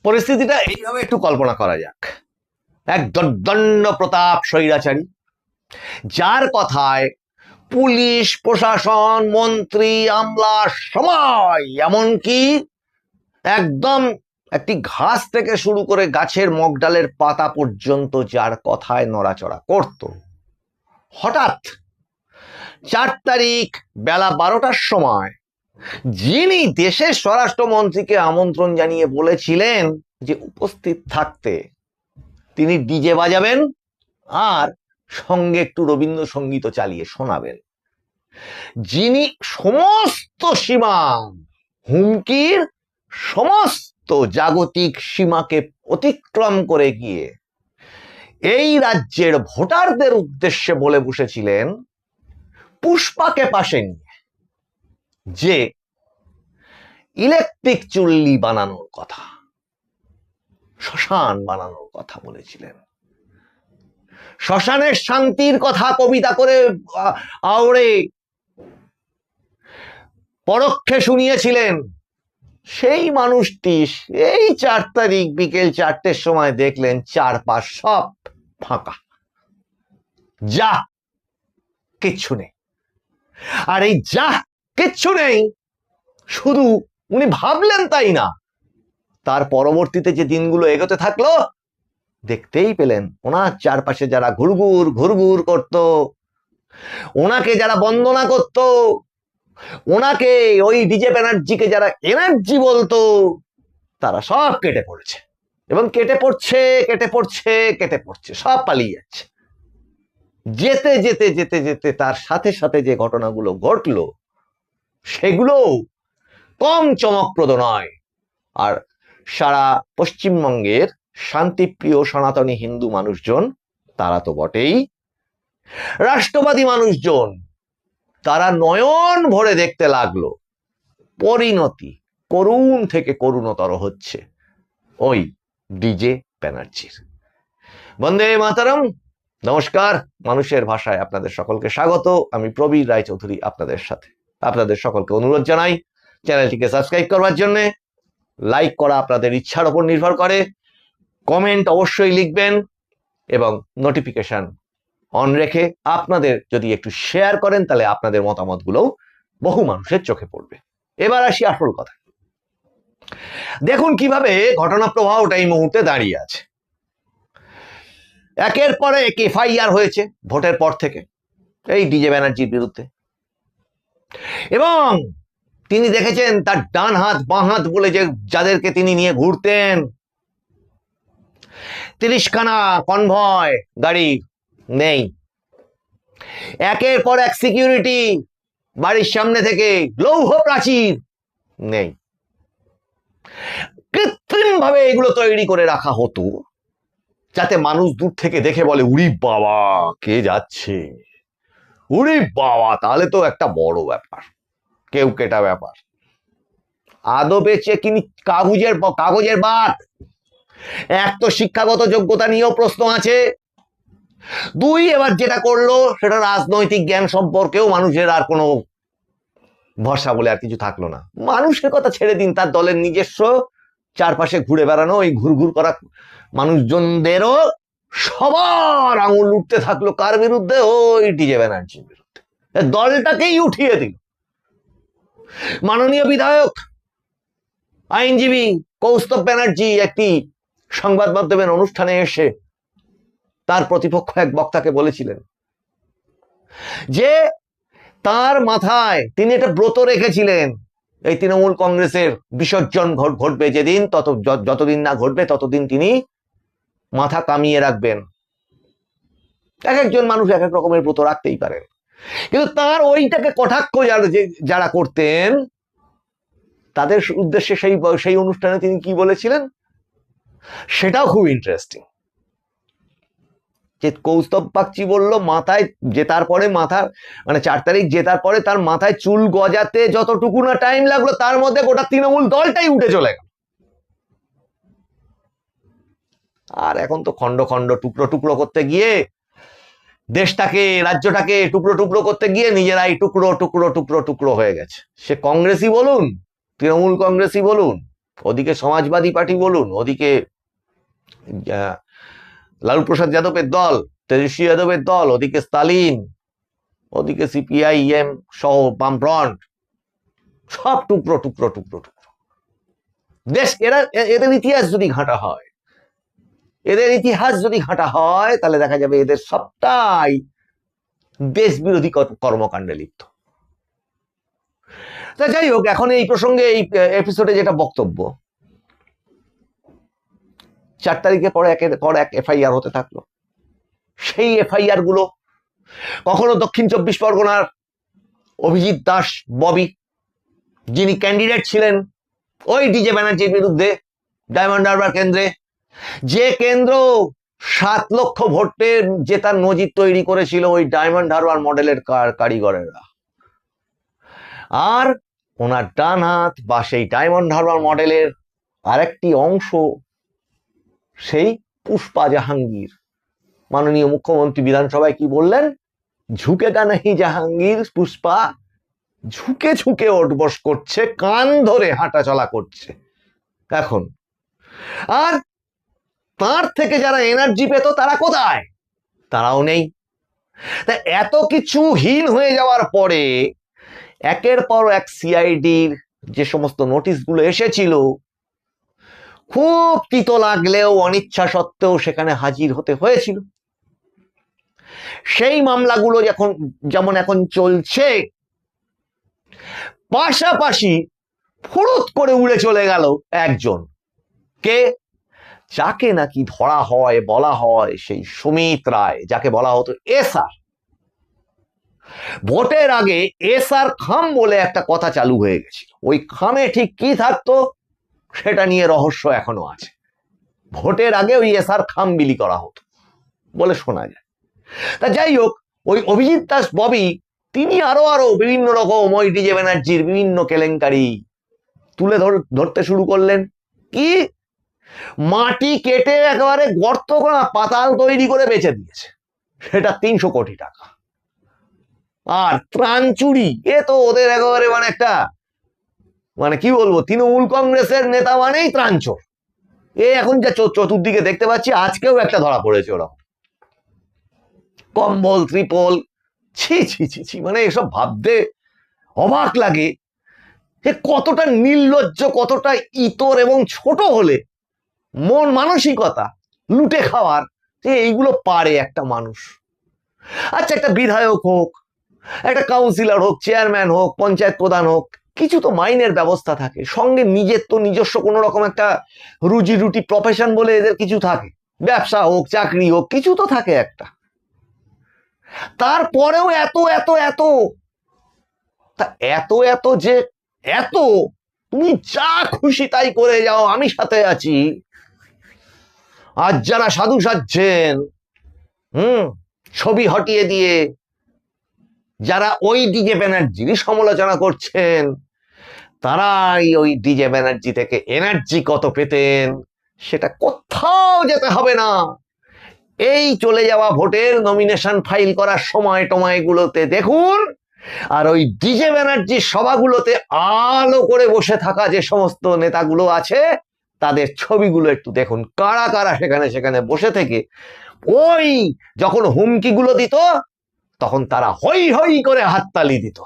পরিস্থিতিটা এইভাবে একটু কল্পনা করা যাক। এক দর্দণ্ড প্রতাপ স্বৈরাচারী, যার কথায় পুলিশ প্রশাসন মন্ত্রী আমলা সবাই, এমনকি একদম একটি ঘাস থেকে শুরু করে গাছের মগডালের পাতা পর্যন্ত যার কথায় নড়াচড়া করত, হঠাৎ 4 তারিখ বেলা 12টার সময় যিনি দেশের স্বরাষ্ট্রমন্ত্রীকে আমন্ত্রণ জানিয়ে বলেছিলেন যে উপস্থিত থাকতে, তিনি ডিজে বাজাবেন আর সঙ্গে একটু রবীন্দ্রসঙ্গীত চালিয়ে শোনাবেন, যিনি সমস্ত সীমা, হুমকির সমস্ত জাগতিক সীমাকে অতিক্রম করে গিয়ে এই রাজ্যের ভোটারদের উদ্দেশ্যে বলে বসেছিলেন পুষ্পাকে পাশে নিয়ে যে ইলেকট্রিক চুল্লি বানানোর কথা, শ্মশান বানানোর কথা বলেছিলেন, শ্মশানের শান্তির কথা কবিতা করে আওড়ে পরোক্ষে শুনিয়েছিলেন, সেই মানুষটি এই 4 তারিখ বিকেল 4টের সময় দেখলেন চারপাশ সব ফাঁকা, যা কিচ্ছু নেই। আর এই যা কিচ্ছু নেই শুধু উনি ভাবলেন তাই না, তার পরবর্তীতে যে দিনগুলো এগোতে থাকলো দেখতেই পেলেন ওনার চারপাশে যারা ঘুরঘুর ঘুরঘুর করত, ওনাকে যারা বন্দনা করত, ওনাকে ওই ডিজে ব্যানার্জিকে যারা এনার্জি বলতো, তারা সব কেটে পড়েছে এবং কেটে পড়ছে কেটে পড়ছে কেটে পড়ছে, সব পালিয়ে যাচ্ছে। যেতে যেতে যেতে যেতে তার সাথে সাথে যে ঘটনাগুলো ঘটলো সেগুলো কম চমকপ্রদ নয়। আর সারা পশ্চিমবঙ্গের শান্তিপ্রিয় সনাতনী হিন্দু মানুষজন তারা তো বটেই, রাষ্ট্রবাদী মানুষজন তারা নয়ন ভরে দেখতে লাগলো পরিণতি করুণ থেকে করুণতর হচ্ছে ওই ডিজে ব্যানার্জির। বন্দে মাতরম। নমস্কার, মানুষের ভাষায় আপনাদের সকলকে স্বাগত। আমি প্রবীর রায়চৌধুরী আপনাদের সাথে। আপনাদের সকলকে অনুরোধ জানাই চ্যানেলটিকে সাবস্ক্রাইব করবার জন্য। লাইক করা আপনাদের ইচ্ছার উপর নির্ভর করে, কমেন্ট অবশ্যই লিখবেন এবং নোটিফিকেশন অন রেখে আপনাদের যদি একটু শেয়ার করেন তাহলে আপনাদের মতামতগুলো বহু মানুষের চোখে পড়বে। এবার আসি আসল কথা। দেখুন কিভাবে ঘটনা প্রবাহটা এই মুহূর্তে দাঁড়িয়ে আছে। একের পর এক এফআইআর হয়েছে ভোটের পর থেকে এই ডিজে ব্যানার্জির বিরুদ্ধে, এবং তিনি দেখেছেন তার ডান হাত বাঁ হাত বলে যে যাদেরকে তিনি নিয়ে ঘুরতেন, 30খানা কনভয় গাড়ি নেই, একের পর এক সিকিউরিটি বাড়ির সামনে থেকে লৌহ প্রাচীর নেই। কৃত্রিম ভাবে এগুলো তৈরি করে রাখা হতো যাতে মানুষ দূর থেকে দেখে বলে উড়ি বাবা কে যাচ্ছে, উড়ি বাবা তাহলে তো একটা বড় ব্যাপার, কেউ কেটা ব্যাপার। আদৌ পেয়েছে কিনি কাগজের বাদ। এক তো শিক্ষাগত যোগ্যতা নিয়েও প্রশ্ন আছে, 2 এবার যেটা করলো সেটা রাজনৈতিক জ্ঞান সম্পর্কেও মানুষের আর কোনো ভরসা বলে আর কিছু থাকলো না। মানুষের কথা ছেড়ে দিন, তার দলের নিজস্ব চারপাশে ঘুরে বেড়ানো ওই ঘুরঘুর করা মানুষজনদেরও সবার আঙুল উঠতে থাকলো কার বিরুদ্ধে? ওই ডিজে ব্যানার্জির বিরুদ্ধে। দলটাকেই উঠিয়ে দিল। মাননীয় বিধায়ক আইনজীবী কৌস্তব ব্যানার্জি একটি সংবাদ মাধ্যমের অনুষ্ঠানে এসে তার প্রতিপক্ষ এক বক্তাকে বলেছিলেন যে তার মাথায় তিনি একটা ব্রত রেখেছিলেন, এই তৃণমূল কংগ্রেসের বিসর্জন ঘটবে যেদিন, যতদিন না ঘটবে ততদিন তিনি মাথা কামিয়ে রাখবেন। এক একজন মানুষ এক এক রকমের ব্রত রাখতেই পারেন, কিন্তু তার ওইটাকে কটাক্ষ যারা করতেন তাদের উদ্দেশ্যে সেই অনুষ্ঠানে তিনি কি বলেছিলেন সেটাও খুব ইন্টারেস্টিং। যে কৌস্তব বাগচি বলল মাথায় জেতার পরে মাথার মানে 4 তারিখ জেতার পরে তার মাথায় চুল গজাতে যতটুকু না টাইম লাগলো তার মধ্যে গোটা তৃণমূল দলটাই উঠে চলে গেল। আর এখন তো খন্ড খন্ড টুকরো টুকরো করতে গিয়ে দেশটাকে রাজ্যটাকে টুকরো টুকরো করতে গিয়ে নিজেরাই টুকরো টুকরো টুকরো টুকরো হয়ে গেছে। সে কংগ্রেসই বলুন, তৃণমূল কংগ্রেসই বলুন, ওদিকে সমাজবাদী পার্টি বলুন, ওদিকে লালু প্রসাদ যাদবের দল, তেজস্বী যাদবের দল, ওদিকে স্টালিন, ওদিকে সিপিআইএম সহ বামফ্রন্ট, সব টুকরো টুকরো টুকরো টুকরো দেশ। এদের ইতিহাস যদি ঘাঁটা হয়, তাহলে দেখা যাবে এদের সবটাই দেশ বিরোধী কর্মকাণ্ডে লিপ্ত। তা যাই হোক, এখন এই প্রসঙ্গে এই এপিসোডে যেটা বক্তব্য, 4 তারিখে পরে একের পর এক এফআইআর হতে থাকলো। সেই এফআইআর গুলো কখনো দক্ষিণ 24 পরগনার অভিজিৎ দাস ববি, যিনি ক্যান্ডিডেট ছিলেন ওই ডিজে ব্যানার্জির বিরুদ্ধে ডায়মন্ড হারবার কেন্দ্রে, যে কেন্দ্র 7 লক্ষ ভোটের জেতার নজির তৈরি করেছিল ওই ডায়মন্ড হারবার মডেলের কারিগরেরা। আর ওনার ডান হাত বা সেই ডায়মন্ড হারবার মডেলের আরেকটি অংশ সেই পুষ্পা জাহাঙ্গীর। মাননীয় মুখ্যমন্ত্রী বিধানসভায় কি বললেন? ঝুঁকেগা নাহি জাহাঙ্গীর, পুষ্পা ঝুঁকে ঝুঁকে ওঠবস করছে, কান ধরে হাঁটা চলা করছে এখন। আর তার থেকে যারা এনার্জি পেত তারা কোথায়? তারাও নেই। তা এত কিছু হীন হয়ে যাওয়ার পরে একের পর এক সিআইডির যে সমস্ত নোটিশগুলো এসেছিল, খুব তিতো লাগলেও অনিচ্ছা সত্ত্বেও সেখানে হাজির হতে হয়েছিল। সেই মামলাগুলো যেমন এখন চলছে, পাশাপাশি ফুরুত করে উড়ে চলে গেল একজন, কে? যাকে নাকি ধরা হয়, বলা হয় সেই সুমিত রায়, যাকে বলা হতো এসআর। ভোটের আগে এসআর খাম বলে একটা কথা চালু হয়ে গেছিল। ওই খামে ঠিক কি থাকতো সেটা নিয়ে রহস্য এখনো আছে। ভোটের আগে ওই এসআর খাম বিলি করা হতো বলে শোনা যায়। তা যাই হোক, ওই অভিজিৎ দাস ববি তিনি আরো বিভিন্ন রকম ওই ডিজে ব্যানার্জির বিভিন্ন কেলেঙ্কারি তুলে ধরতে শুরু করলেন। কি মাটি কেটে একেবারে গর্ত করা পাতাল তৈরি করে বেচে দিয়েছে, সেটা 300 কোটি টাকা। আর ত্রাণ চুরি, এ তো ওদের একেবারে একটা কি বলবো, তৃণমূল কংগ্রেসের নেতা মানেই ত্রাণ চোর। এ এখন যা চতুর্দিকে দেখতে পাচ্ছি, আজকেও একটা ধরা পড়েছে ওরা, কম্বল ত্রিপল, ছি ছি ছি ছি, এসব ভাবতে অবাক লাগে যে কতটা নির্লজ্জ, কতটা ইতর এবং ছোট হলে মন মানসিকতা লুটে খাওয়ার যে এইগুলো পারে একটা মানুষ। আচ্ছা, একটা বিধায়ক হোক, একটা কাউন্সিলর হোক, চেয়ারম্যান হোক, পঞ্চায়েত প্রধান হোক, কিছু তো মাইনের ব্যবস্থা থাকে, সঙ্গে নিজের তো নিজস্ব কোনো রকম একটা রুজি রুটি প্রফেশন বলে এদের কিছু থাকে, ব্যবসা হোক, চাকরি হোক, কিছু তো থাকে একটা। তারপরেও এত এত এত এত এত যে এত, তুমি যা খুশি তাই করে যাও, আমি সাথে আছি। আজ যারা সাধু সাজছেন, ছবি হটিয়ে দিয়ে যারা ওই ডিজে ব্যানার্জির সমালোচনা করছেন, তারাই ওই ডিজে ব্যানার্জি থেকে এনার্জি কত পেতেন সেটা কোথাও যেতে হবে না। এই চলে যাওয়া ভোটের নমিনেশন ফাইল করার সময় টময়গুলোতে দেখুন, আর ওই ডিজে ব্যানার্জির সভাগুলোতে আলো করে বসে থাকা যে সমস্ত নেতাগুলো আছে তাদের ছবিগুলো একটু দেখুন। কারা কারা সেখানে বসে থেকে ওই যখন হুমকিগুলো দিত তখন তারা হই হই করে হাততালি দিত।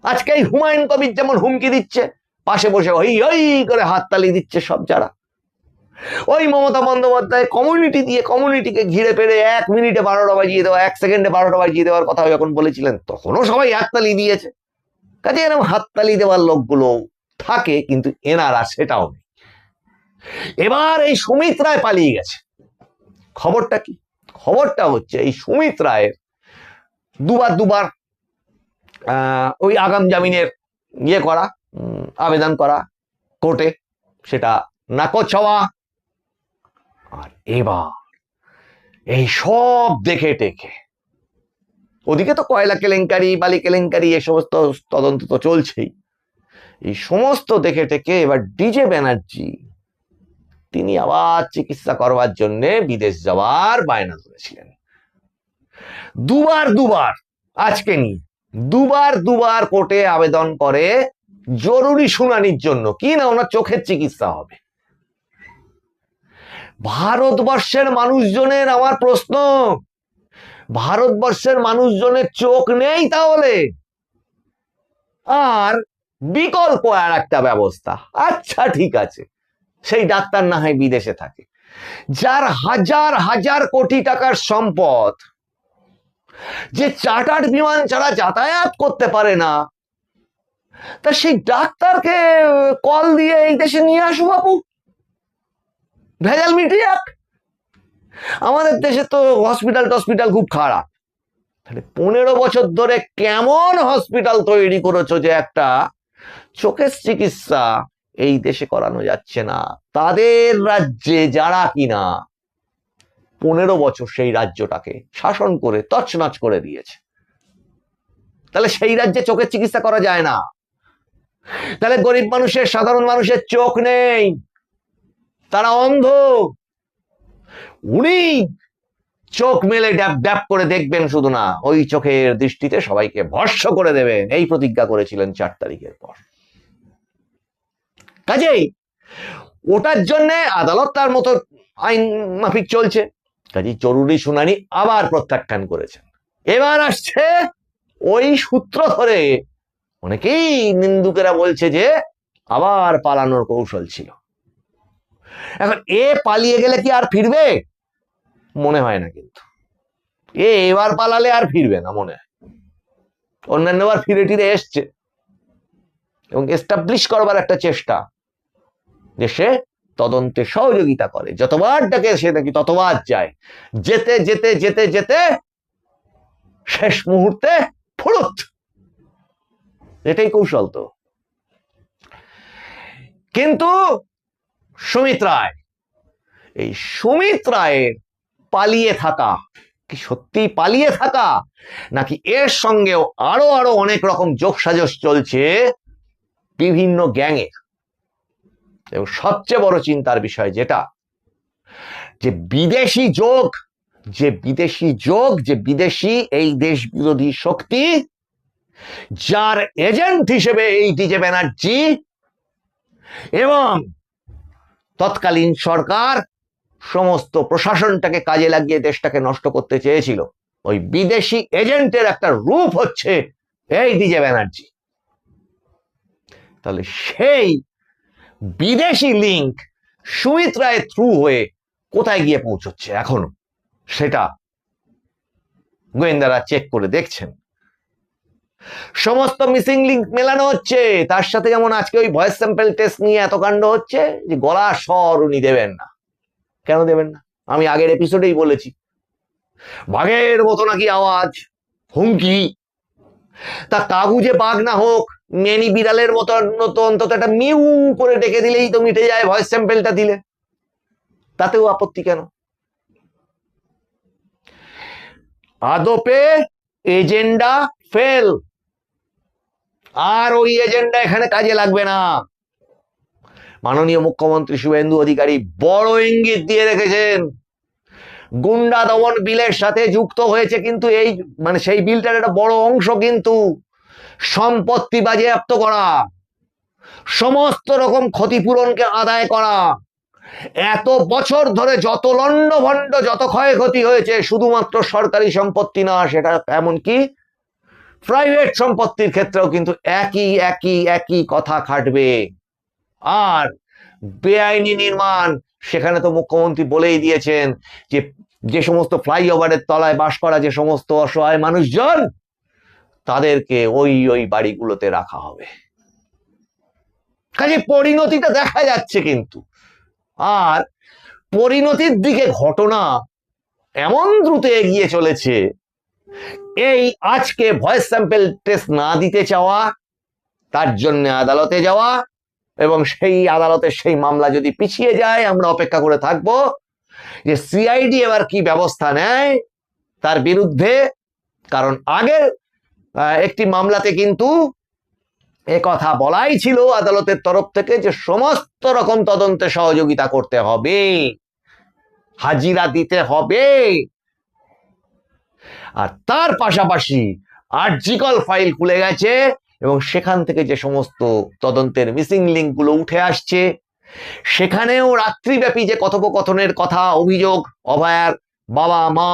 আজকে এই হুমায়ুন কবির যেমন হুমকি দিচ্ছে, পাশে বসে হই হই করে হাততালি দিচ্ছে সব যারা। ওই মমতা বন্দ্যোপাধ্যায় কমিউনিটিকে ঘিরে পেরে 1 মিনিটে 12টা বাজিয়ে দেওয়া, 1 সেকেন্ডে 12টা বাজিয়ে দেওয়ার কথা যখন বলেছিলেন তখনও সবাই হাততালি দিয়েছে। কাজে এরকম হাততালি দেওয়ার লোকগুলো থাকে, কিন্তু এনারা সেটাও নেই। এবার এই সুমিত রায় পালিয়ে গেছে। খবরটা কি? খবরটা হচ্ছে এই সুমিত রায়ের দুবার ওই আগাম জামিনের আবেদন করা কোর্টে, সেটা নাকচ হওয়া। আর এবার এই সব দেখে টেকে, ওদিকে তো কয়লা কেলেঙ্কারি, বালি কেলেঙ্কারি, এ সমস্ত তদন্ত তো চলছেই। এই সমস্ত দেখে টেকে এবার ডিজে ব্যানার্জি তিনি আবার চিকিৎসা করবার জন্য বিদেশ যাওয়ার বায়না ধরেছিলেন। দুবার আজকে নিয়ে দুবার কোর্টে আবেদন করে জরুরি শুনানির জন্য, কি না ওনার চোখের চিকিৎসা হবে। ভারতবর্ষের মানুষজনের আমার প্রশ্ন, ভারতবর্ষের মানুষজনের চোখ নেই তাহলে? আর বিকল্প আর একটা ব্যবস্থা, আচ্ছা ঠিক আছে, সেই ডাক্তার না হয় বিদেশে থাকে, যার হাজার হাজার কোটি টাকার সম্পদ, যে চার্টার্ড বিমান ছাড়া যাতায়াত করতে পারে না, তা সেই ডাক্তারকে কল দিয়ে এই দেশে নিয়ে আসো বাবু, ভেজাল মিটিয়ে যাক। আমাদের দেশে তো হসপিটাল খুব খারাপ, তাহলে 15 বছর ধরে কেমন হসপিটাল তৈরি করেছো যে একটা চোখের চিকিৎসা এই দেশে করানো যাচ্ছে না? তাদের রাজ্যে যারা কিনা 15 বছর সেই রাজ্যটাকে শাসন করে তছনছ করে দিয়েছে, তাহলে সেই রাজ্যে চোখের চিকিৎসা করা যায় না? তাহলে গরিব মানুষের, সাধারণ মানুষের চোখ নেই, তারা অন্ধ, উনি চোখ মেলে ড্যাব ড্যাব করে দেখবেন শুধু না, ওই চোখের দৃষ্টিতে সবাইকে ভস্ম করে দেবেন, এই প্রতিজ্ঞা করেছিলেন 4 তারিখের পর। কাজেই ওটার জন্য আদালত তার মতো আইন মাফিক চলছে, কাজেই জরুরি শুনানি আবার প্রত্যাখ্যান করেছেন। এবার আসছে ওই সূত্র ধরে অনেকেই নিন্দুকেরা বলছে যে আবার পালানোর কৌশল ছিল। এখন এ পালিয়ে গেলে কি আর ফিরবে? মনে হয় না, কিন্তু এবার পালালে আর ফিরবে না মনে হয়। অন্যান্যবার ফিরে টিরে এসছে এবং এস্টাবলিশ করবার একটা চেষ্টা, যে সে তদন্তে সহযোগিতা করে, যতবার ডাকে সে নাকি ততবার যায়, যেতে যেতে যেতে যেতে শেষ মুহূর্তে ফুরুত, এটাই কৌশল তো। কিন্তু সুমিত রায়, এই সুমিত রায়ের পালিয়ে থাকা কি সত্যি পালিয়ে থাকা, নাকি এর সঙ্গেও আরো আরো অনেক রকম যোগসাজশ চলছে বিভিন্ন গ্যাংয়ের? এবং সবচেয়ে বড় চিন্তার বিষয় যেটা, যে বিদেশি যোগ, যে বিদেশি এই দেশ বিরোধী শক্তি, যার এজেন্ট হিসেবে এই ডিজে ব্যানার্জি এবং তৎকালীন সরকার সমস্ত প্রশাসনটাকে কাজে লাগিয়ে দেশটাকে নষ্ট করতে চেয়েছিল, ওই বিদেশি এজেন্টের একটা রূপ হচ্ছে এই ডিজে ব্যানার্জি। তাহলে সেই বিদেশি লিঙ্ক সুমিত রায়ের থ্রু হয়ে কোথায় গিয়ে পৌঁছচ্ছে এখনো, সেটা গোয়েন্দারা চেক করে দেখছেন। সমস্ত মিসিং লিঙ্ক মেলানো হচ্ছে, তার সাথে যেমন আজকে ওই ভয়েস স্যাম্পল টেস্ট নিয়ে এত কাণ্ড হচ্ছে, যে গলার স্বর উনি দেবেন না। কেন দেবেন না? আমি আগের এপিসোডেই বলেছি, বাঘের মতো নাকি আওয়াজ, হুমকি, তা কাগুজে বাঘ না হোক, মেনি বিড়ালের মতো অন্তত একটা মিউ করে ডেকে দিলেই তো মিটে যায় ভয়েস স্যাম্পলটা দিলে, তাতেও আপত্তি কেন? আদপে এজেন্ডা ফেল, আর ওই এজেন্ডা এখানে কাজে লাগবে না। মাননীয় মুখ্যমন্ত্রী শুভেন্দু অধিকারী বড় ইঙ্গিত দিয়ে রেখেছেন, গুন্ডা দমন বিলের সাথে যুক্ত হয়েছে কিন্তু এই সেই বিলটার একটা বড় অংশ কিন্তু সম্পত্তি বাজেয়াপ্ত করা, সমস্ত রকম ক্ষতিপূরণকে আদায় করা। এত বছর ধরে যত লন্ডভন্ড, যত ক্ষয়ক্ষতি হয়েছে, শুধুমাত্র সরকারি সম্পত্তি না, সেটা এমনকি প্রাইভেট সম্পত্তির ক্ষেত্রেও কিন্তু একই একই একই কথা খাটবে। আর বেআইনি নির্মাণ, সেখানে তো মুখ্যমন্ত্রী বলেই দিয়েছেন যে যে সমস্ত ফ্লাইওভারের তলায় বাস করা যে সমস্ত অসহায় মানুষজন, তাদেরকে ওই ওই বাড়িগুলোতে রাখা হবে। কাজে পরিণতিটা দেখা যাচ্ছে কিন্তু, আর পরিণতির দিকে ঘটনা এমন দ্রুত এগিয়ে চলেছে, এই আজকে ভয়েস স্যাম্পল টেস্ট না দিতে চাওয়া, তার জন্য আদালতে যাওয়া, এবং সেই আদালতের সেই মামলা যদি পিছিয়ে যায়, আমরা অপেক্ষা করে থাকব যে সিআইডি এবার কি ব্যবস্থা নেয় তার বিরুদ্ধে। কারণ আগের একটি মামলাতে কিন্তু কথা বলাই ছিল আদালতের তরফ থেকে যে সমস্ত রকম তদন্তে সহযোগিতা করতে হবে, হাজিরা দিতে হবে। আর তার পাশাপাশি আরজিকর ফাইল খুলে গেছে, এবং সেখান থেকে যে সমস্ত তদন্তের মিসিং লিঙ্কগুলো উঠে আসছে, সেখানেও রাত্রিব্যাপী যে কথোপকথনের কথা, অভিযোগ অভয়ার বাবা মা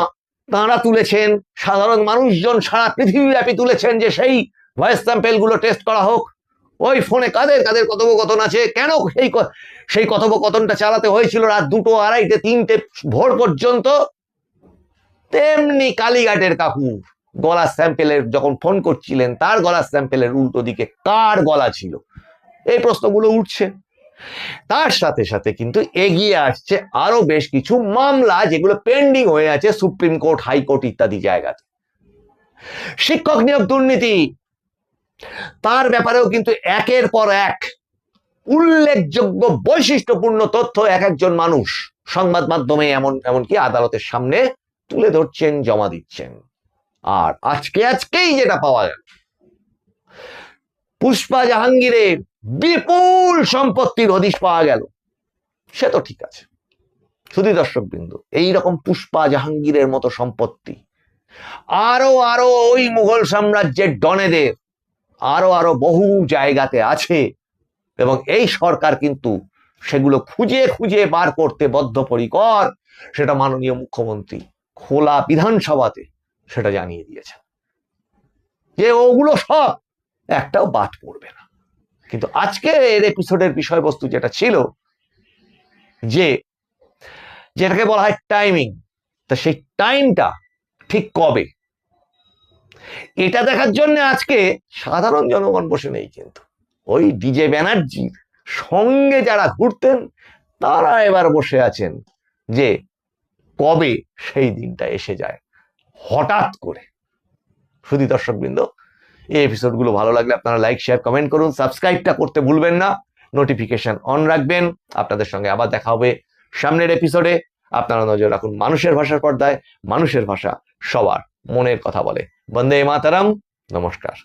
তাঁরা তুলেছেন, সাধারণ মানুষজন সারা পৃথিবীব্যাপী তুলেছেন যে সেই ভয়েস স্যাম্পেলগুলো টেস্ট করা হোক। ওই ফোনে কাদের কাদের কথোপকথন আছে, কেন সেই কথোপকথনটা চালাতে হয়েছিল রাত 2টো, 2:30, 3টে ভোর পর্যন্ত। তেমনি কালীঘাটের কাকু গলার স্যাম্পেলের যখন ফোন করছিলেন, তার গলার স্যাম্পেলের উল্টো দিকে কার গলা ছিল, এই প্রশ্নগুলো উঠছে। তার সাথে সাথে কিন্তু এগিয়ে আসছে আরো বেশ কিছু মামলা যেগুলো পেন্ডিং হয়ে আছে সুপ্রিম কোর্ট, হাইকোর্ট ইত্যাদি জায়গাতে। শিক্ষক নিয়োগ দুর্নীতি, তার ব্যাপারেও কিন্তু একের পর এক উল্লেখযোগ্য বৈশিষ্ট্যপূর্ণ তথ্য এক একজন মানুষ সংবাদ মাধ্যমে এমনকি আদালতের সামনে তুলে ধরছেন, জমা দিচ্ছেন। আর আজকেই যেটা পাওয়া গেল, পুষ্পা জাহাঙ্গীরের বিপুল সম্পত্তির হদিশ পাওয়া গেল, সে তো ঠিক আছে। শুধু দর্শকবৃন্দ, এইরকম পুষ্পা জাহাঙ্গীরের মতো সম্পত্তি আরো ওই মুঘল সাম্রাজ্যের ডনেদের আরো বহু জায়গাতে আছে, এবং এই সরকার কিন্তু সেগুলো খুঁজে খুঁজে বার করতে বদ্ধপরিকর। সেটা মাননীয় মুখ্যমন্ত্রী খোলা বিধানসভাতে সেটা জানিয়ে দিয়েছেন যে ওগুলো সব একটাও বাদ পড়বে না। কিন্তু আজকের এপিসোডের বিষয়বস্তু যেটা ছিল, যেটাকে বলা হয় টাইমিং, তা সেই টাইমটা ঠিক কবে, এটা দেখার জন্য আজকে সাধারণ জনগণ বসে নেই, কিন্তু ওই ডিজে ব্যানার্জির সঙ্গে যারা ঘুরতেন তারা এবার বসে আছেন যে কবে সেই দিনটা এসে যায় হঠাৎ করে। শুধু দর্শকবৃন্দ, এই এপিসোডগুলো ভালো লাগলে আপনারা লাইক, শেয়ার, কমেন্ট করুন, সাবস্ক্রাইবটা করতে ভুলবেন না, নোটিফিকেশন অন রাখবেন। আপনাদের সঙ্গে আবার দেখা হবে সামনের এপিসোডে। আপনারা নজর রাখুন মানুষের ভাষার পর্দায়। মানুষের ভাষা সবার মনের কথা বলে। বন্দে মাতরম, নমস্কার।